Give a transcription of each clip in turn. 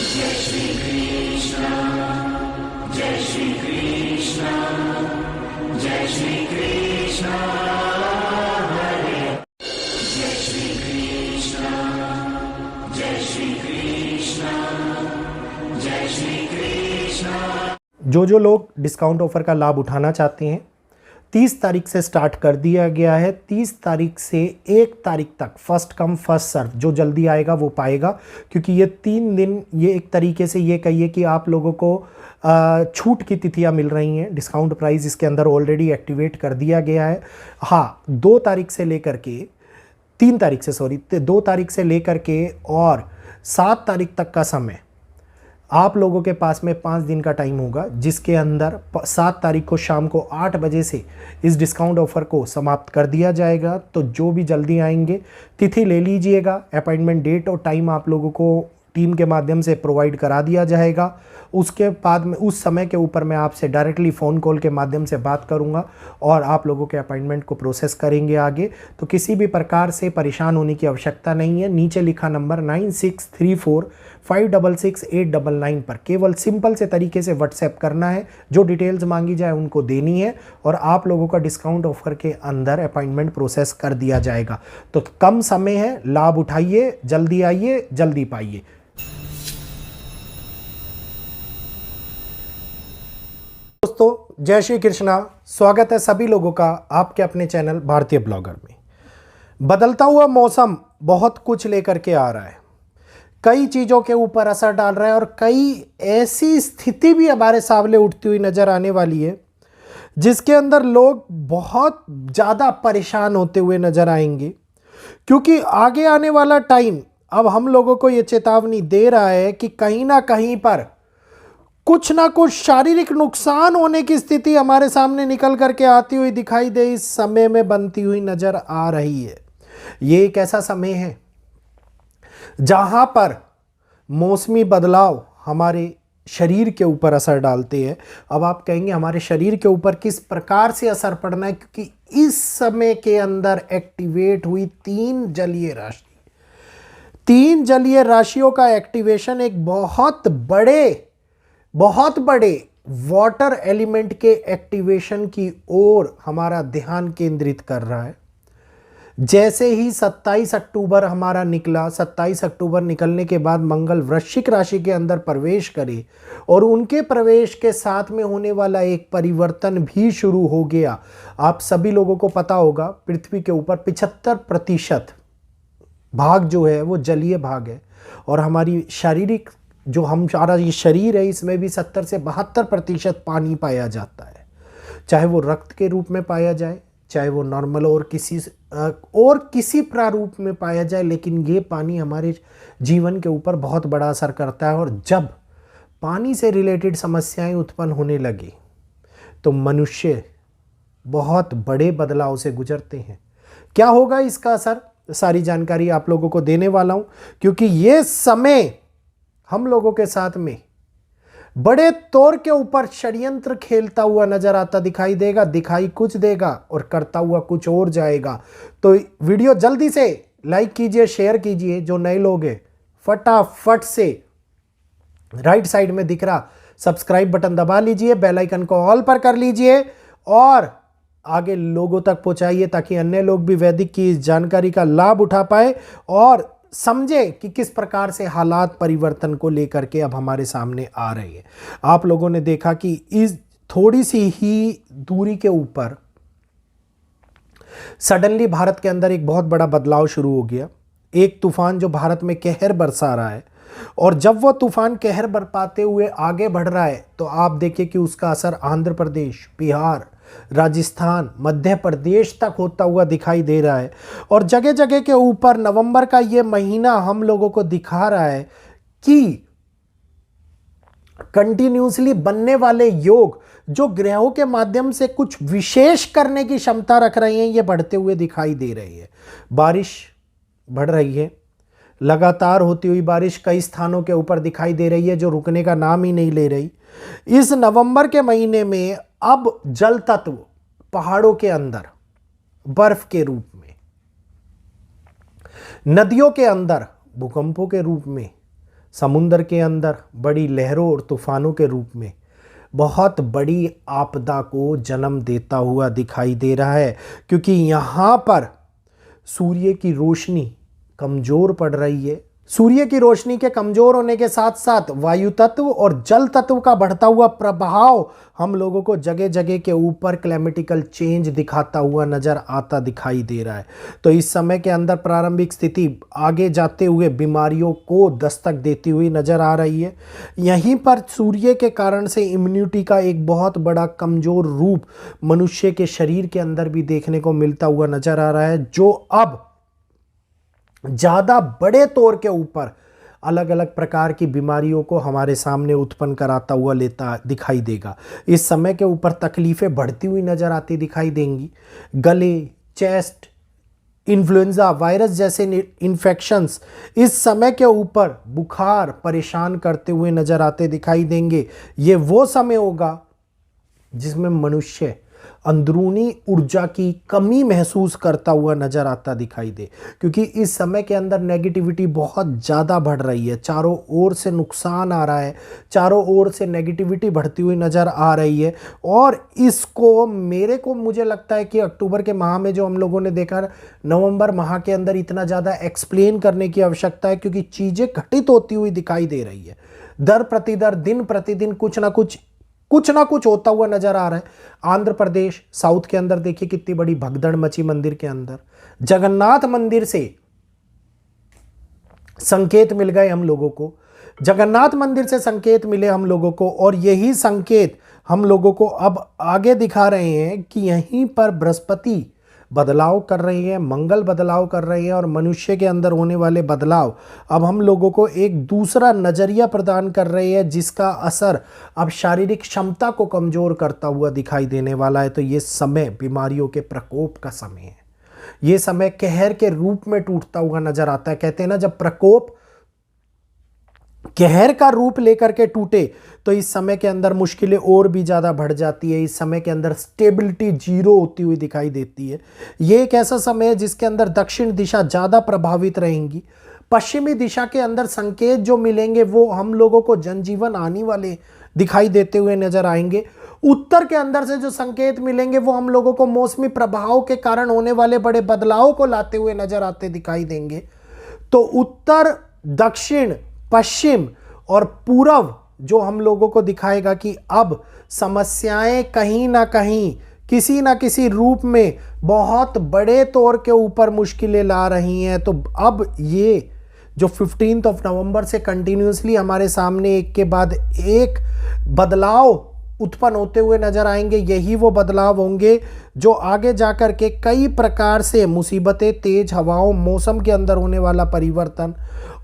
जय श्री कृष्ण, जय श्री कृष्ण, जय श्री कृष्ण हरे, जय श्री कृष्ण, जय श्री कृष्ण, जय श्री कृष्ण। जो लोग डिस्काउंट ऑफर का लाभ उठाना चाहते हैं, 30 तारीख से स्टार्ट कर दिया गया है। 30 तारीख से 1 तारीख तक फर्स्ट कम फर्स्ट सर्व, जो जल्दी आएगा वो पाएगा, क्योंकि ये 3 दिन, ये एक तरीके से ये कहिए कि आप लोगों को छूट की तिथियां मिल रही हैं। डिस्काउंट प्राइस इसके अंदर ऑलरेडी एक्टिवेट कर दिया गया है। हाँ, 2 तारीख से लेकर के 3 तारीख से 2 तारीख से लेकर के और 7 तारीख तक का समय आप लोगों के पास में 5 दिन का टाइम होगा, जिसके अंदर 7 तारीख को शाम को 8 बजे से इस डिस्काउंट ऑफर को समाप्त कर दिया जाएगा। तो जो भी जल्दी आएंगे तिथि ले लीजिएगा। अपॉइंटमेंट डेट और टाइम आप लोगों को टीम के माध्यम से प्रोवाइड करा दिया जाएगा। उसके बाद में उस समय के ऊपर मैं आपसे डायरेक्टली फ़ोन कॉल के माध्यम से बात करूंगा और आप लोगों के अपॉइंटमेंट को प्रोसेस करेंगे आगे। तो किसी भी प्रकार से परेशान होने की आवश्यकता नहीं है। नीचे लिखा नंबर 9634566899 पर केवल सिंपल से तरीके से व्हाट्सएप करना है। जो डिटेल्स मांगी जाए उनको देनी है और आप लोगों का डिस्काउंट ऑफर के अंदर अपॉइंटमेंट प्रोसेस कर दिया जाएगा। तो कम समय है, लाभ उठाइए, जल्दी आइए, जल्दी पाइए। दोस्तों, जय श्री कृष्णा। स्वागत है सभी लोगों का आपके अपने चैनल भारतीय ब्लॉगर में। बदलता हुआ मौसम बहुत कुछ लेकर के आ रहा है, कई चीज़ों के ऊपर असर डाल रहा है और कई ऐसी स्थिति भी हमारे सामने उठती हुई नज़र आने वाली है जिसके अंदर लोग बहुत ज़्यादा परेशान होते हुए नज़र आएंगे। क्योंकि आगे आने वाला टाइम अब हम लोगों को ये चेतावनी दे रहा है कि कहीं ना कहीं पर कुछ ना कुछ शारीरिक नुकसान होने की स्थिति हमारे सामने निकल करके आती हुई दिखाई दे इस समय में बनती हुई नजर आ रही है। ये एक ऐसा समय है जहां पर मौसमी बदलाव हमारे शरीर के ऊपर असर डालते हैं। अब आप कहेंगे हमारे शरीर के ऊपर किस प्रकार से असर पड़ना है, क्योंकि इस समय के अंदर एक्टिवेट हुई 3 जलीय राशि, 3 जलीय राशियों का एक्टिवेशन एक बहुत बड़े वाटर एलिमेंट के एक्टिवेशन की ओर हमारा ध्यान केंद्रित कर रहा है। जैसे ही 27 अक्टूबर हमारा निकला, 27 अक्टूबर निकलने के बाद मंगल वृश्चिक राशि के अंदर प्रवेश करे और उनके प्रवेश के साथ में होने वाला एक परिवर्तन भी शुरू हो गया। आप सभी लोगों को पता होगा, पृथ्वी के ऊपर 75% भाग जो है वो जलीय भाग है और हमारी शारीरिक जो हमारा ये शरीर है इसमें भी 70 से 72% पानी पाया जाता है। चाहे वो रक्त के रूप में पाया जाए, चाहे वो नॉर्मल और किसी प्रारूप में पाया जाए, लेकिन ये पानी हमारे जीवन के ऊपर बहुत बड़ा असर करता है। और जब पानी से रिलेटेड समस्याएं उत्पन्न होने लगी तो मनुष्य बहुत बड़े बदलाव से गुजरते हैं। क्या होगा इसका असर, सारी जानकारी आप लोगों को देने वाला हूं, क्योंकि ये समय हम लोगों के साथ में बड़े तौर के ऊपर षड्यंत्र खेलता हुआ नजर आता दिखाई देगा। दिखाई कुछ देगा और करता हुआ कुछ और जाएगा। तो वीडियो जल्दी से लाइक कीजिए, शेयर कीजिए। जो नए लोग हैं फटाफट से राइट साइड में दिख रहा सब्सक्राइब बटन दबा लीजिए, बेल आइकन को ऑल पर कर लीजिए और आगे लोगों तक पहुंचाइए ताकि अन्य लोग भी वैदिक की इस जानकारी का लाभ उठा पाए और समझे कि किस प्रकार से हालात परिवर्तन को लेकर के अब हमारे सामने आ रहे हैं। आप लोगों ने देखा कि इस थोड़ी सी ही दूरी के ऊपर सडनली भारत के अंदर एक बहुत बड़ा बदलाव शुरू हो गया। एक तूफान जो भारत में कहर बरसा रहा है और जब वह तूफान कहर बरपाते हुए आगे बढ़ रहा है तो आप देखिए कि उसका असर आंध्र प्रदेश, बिहार, राजस्थान, मध्य प्रदेश तक होता हुआ दिखाई दे रहा है। और जगह जगह के ऊपर नवंबर का ये महीना हम लोगों को दिखा रहा है कि कंटिन्यूसली बनने वाले योग जो ग्रहों के माध्यम से कुछ विशेष करने की क्षमता रख रहे हैं, ये बढ़ते हुए दिखाई दे रही है। बारिश बढ़ रही है, लगातार होती हुई बारिश कई स्थानों के ऊपर दिखाई दे रही है जो रुकने का नाम ही नहीं ले रही। इस नवंबर के महीने में अब जल तत्व पहाड़ों के अंदर बर्फ के रूप में, नदियों के अंदर भूकंपों के रूप में समुद्र के अंदर बड़ी लहरों और तूफानों के रूप में बहुत बड़ी आपदा को जन्म देता हुआ दिखाई दे रहा है, क्योंकि यहाँ पर सूर्य की रोशनी कमज़ोर पड़ रही है। सूर्य की रोशनी के कमज़ोर होने के साथ साथ वायु तत्व और जल तत्व का बढ़ता हुआ प्रभाव हम लोगों को जगह जगह के ऊपर क्लाइमेटिकल चेंज दिखाता हुआ नज़र आता दिखाई दे रहा है। तो इस समय के अंदर प्रारंभिक स्थिति आगे जाते हुए बीमारियों को दस्तक देती हुई नज़र आ रही है। यहीं पर सूर्य के कारण से इम्यूनिटी का एक बहुत बड़ा कमज़ोर रूप मनुष्य के शरीर के अंदर भी देखने को मिलता हुआ नज़र आ रहा है, जो अब ज़्यादा बड़े तौर के ऊपर अलग अलग प्रकार की बीमारियों को हमारे सामने उत्पन्न कराता हुआ लेता दिखाई देगा। इस समय के ऊपर तकलीफ़ें बढ़ती हुई नज़र आती दिखाई देंगी। गले, चेस्ट, इन्फ्लुएंजा वायरस जैसे इन्फेक्शंस इस समय के ऊपर बुखार परेशान करते हुए नज़र आते दिखाई देंगे। ये वो समय होगा जिसमें मनुष्य अंदरूनी ऊर्जा की कमी महसूस करता हुआ नज़र आता दिखाई दे, क्योंकि इस समय के अंदर नेगेटिविटी बहुत ज़्यादा बढ़ रही है। चारों ओर से नुकसान आ रहा है, चारों ओर से नेगेटिविटी बढ़ती हुई नज़र आ रही है। और इसको मुझे लगता है कि अक्टूबर के माह में जो हम लोगों ने देखा, नवंबर माह के अंदर इतना ज़्यादा एक्सप्लेन करने की आवश्यकता है, क्योंकि चीज़ें घटित होती हुई दिखाई दे रही है। दर प्रतिदर दिन प्रतिदिन कुछ ना कुछ होता हुआ नजर आ रहा है। आंध्र प्रदेश साउथ के अंदर देखिए कितनी बड़ी भगदड़ मची मंदिर के अंदर। जगन्नाथ मंदिर से संकेत मिल गए हम लोगों को, जगन्नाथ मंदिर से संकेत मिले हम लोगों को, और यही संकेत हम लोगों को अब आगे दिखा रहे हैं कि यहीं पर बृहस्पति बदलाव कर रही है, मंगल बदलाव कर रही है, और मनुष्य के अंदर होने वाले बदलाव अब हम लोगों को एक दूसरा नज़रिया प्रदान कर रही है, जिसका असर अब शारीरिक क्षमता को कमज़ोर करता हुआ दिखाई देने वाला है। तो ये समय बीमारियों के प्रकोप का समय है। ये समय कहर के रूप में टूटता हुआ नजर आता है। कहते हैं ना, जब प्रकोप कहर का रूप लेकर के टूटे तो इस समय के अंदर मुश्किलें और भी ज़्यादा बढ़ जाती है। इस समय के अंदर स्टेबिलिटी जीरो होती हुई दिखाई देती है। ये एक ऐसा समय है जिसके अंदर दक्षिण दिशा ज़्यादा प्रभावित रहेंगी। पश्चिमी दिशा के अंदर संकेत जो मिलेंगे वो हम लोगों को जनजीवन आने वाले दिखाई देते हुए नजर आएंगे। उत्तर के अंदर से जो संकेत मिलेंगे वो हम लोगों को मौसमी प्रभाव के कारण होने वाले बड़े बदलाव को लाते हुए नजर आते दिखाई देंगे। तो उत्तर, दक्षिण, पश्चिम और पूर्व जो हम लोगों को दिखाएगा कि अब समस्याएं कहीं ना कहीं किसी ना किसी रूप में बहुत बड़े तौर के ऊपर मुश्किलें ला रही हैं। तो अब ये जो 15 नवंबर से कंटिन्यूसली हमारे सामने एक के बाद एक बदलाव उत्पन्न होते हुए नजर आएंगे, यही वो बदलाव होंगे जो आगे जाकर के कई प्रकार से मुसीबतें, तेज हवाओं, मौसम के अंदर होने वाला परिवर्तन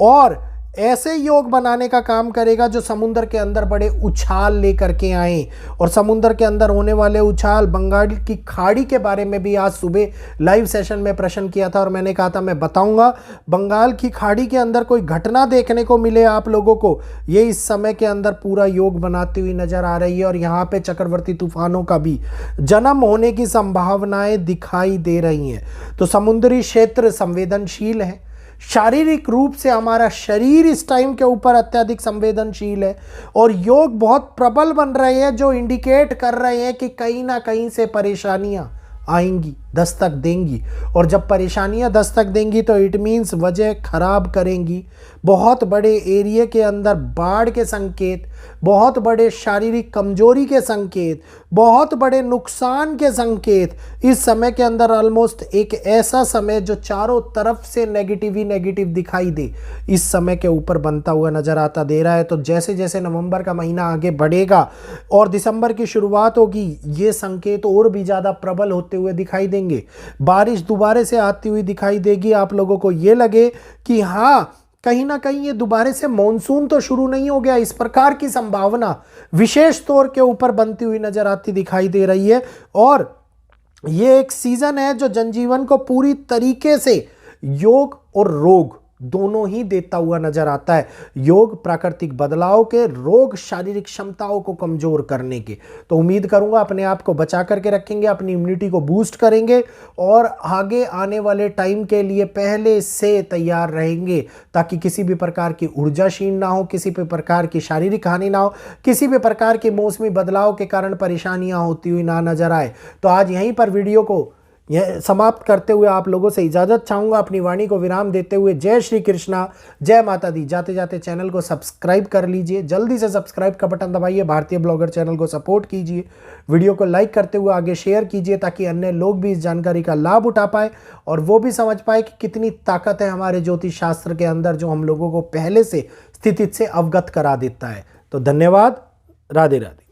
और ऐसे योग बनाने का काम करेगा जो समुद्र के अंदर बड़े उछाल लेकर के आए। और समुद्र के अंदर होने वाले उछाल, बंगाल की खाड़ी के बारे में भी आज सुबह लाइव सेशन में प्रश्न किया था और मैंने कहा था मैं बताऊंगा। बंगाल की खाड़ी के अंदर कोई घटना देखने को मिले आप लोगों को, ये इस समय के अंदर पूरा योग बनाती हुई नजर आ रही है। और यहाँ पे चक्रवर्ती तूफानों का भी जन्म होने की संभावनाएं दिखाई दे रही हैं। तो समुद्री क्षेत्र संवेदनशील है। शारीरिक रूप से हमारा शरीर इस टाइम के ऊपर अत्यधिक संवेदनशील है और योग बहुत प्रबल बन रहे हैं, जो इंडिकेट कर रहे हैं कि कहीं ना कहीं से परेशानियां आएंगी, दस्तक देंगी। और जब परेशानियां दस्तक देंगी तो इट मीन्स वजह खराब करेंगी। बहुत बड़े एरिया के अंदर बाढ़ के संकेत, बहुत बड़े शारीरिक कमजोरी के संकेत, बहुत बड़े नुकसान के संकेत इस समय के अंदर ऑलमोस्ट एक ऐसा समय जो चारों तरफ से नेगेटिव ही नेगेटिव दिखाई दे, इस समय के ऊपर बनता हुआ नजर आता दे रहा है। तो जैसे जैसे नवंबर का महीना आगे बढ़ेगा और दिसंबर की शुरुआत होगी, ये संकेत और भी ज़्यादा प्रबल होते हुए दिखाई देंगे। बारिश दोबारा से आती हुई दिखाई देगी। आप लोगों को ये लगे कि हाँ कहीं ना कहीं ये दोबारा से मॉनसून तो शुरू नहीं हो गया, इस प्रकार की संभावना विशेष तौर के ऊपर बनती हुई नजर आती दिखाई दे रही है। और ये एक सीजन है जो जनजीवन को पूरी तरीके से योग और रोग दोनों ही देता हुआ नजर आता है। योग प्राकृतिक बदलाव के, रोग शारीरिक क्षमताओं को कमजोर करने के। तो उम्मीद करूंगा अपने आप को बचा करके रखेंगे, अपनी इम्यूनिटी को बूस्ट करेंगे और आगे आने वाले टाइम के लिए पहले से तैयार रहेंगे, ताकि किसी भी प्रकार की ऊर्जा क्षीण ना हो, किसी भी प्रकार की शारीरिक हानि ना हो, किसी भी प्रकार के मौसमी बदलाव के कारण परेशानियां होती हुई ना नजर आए। तो आज यहीं पर वीडियो को यह समाप्त करते हुए आप लोगों से इजाजत चाहूंगा, अपनी वाणी को विराम देते हुए। जय श्री कृष्णा, जय माता दी। जाते जाते चैनल को सब्सक्राइब कर लीजिए, जल्दी से सब्सक्राइब का बटन दबाइए, भारतीय ब्लॉगर चैनल को सपोर्ट कीजिए, वीडियो को लाइक करते हुए आगे शेयर कीजिए, ताकि अन्य लोग भी इस जानकारी का लाभ उठा पाए और वो भी समझ पाए कि कितनी ताकत है हमारे ज्योतिष शास्त्र के अंदर, जो हम लोगों को पहले से स्थिति से अवगत करा देता है। तो धन्यवाद, राधे राधे।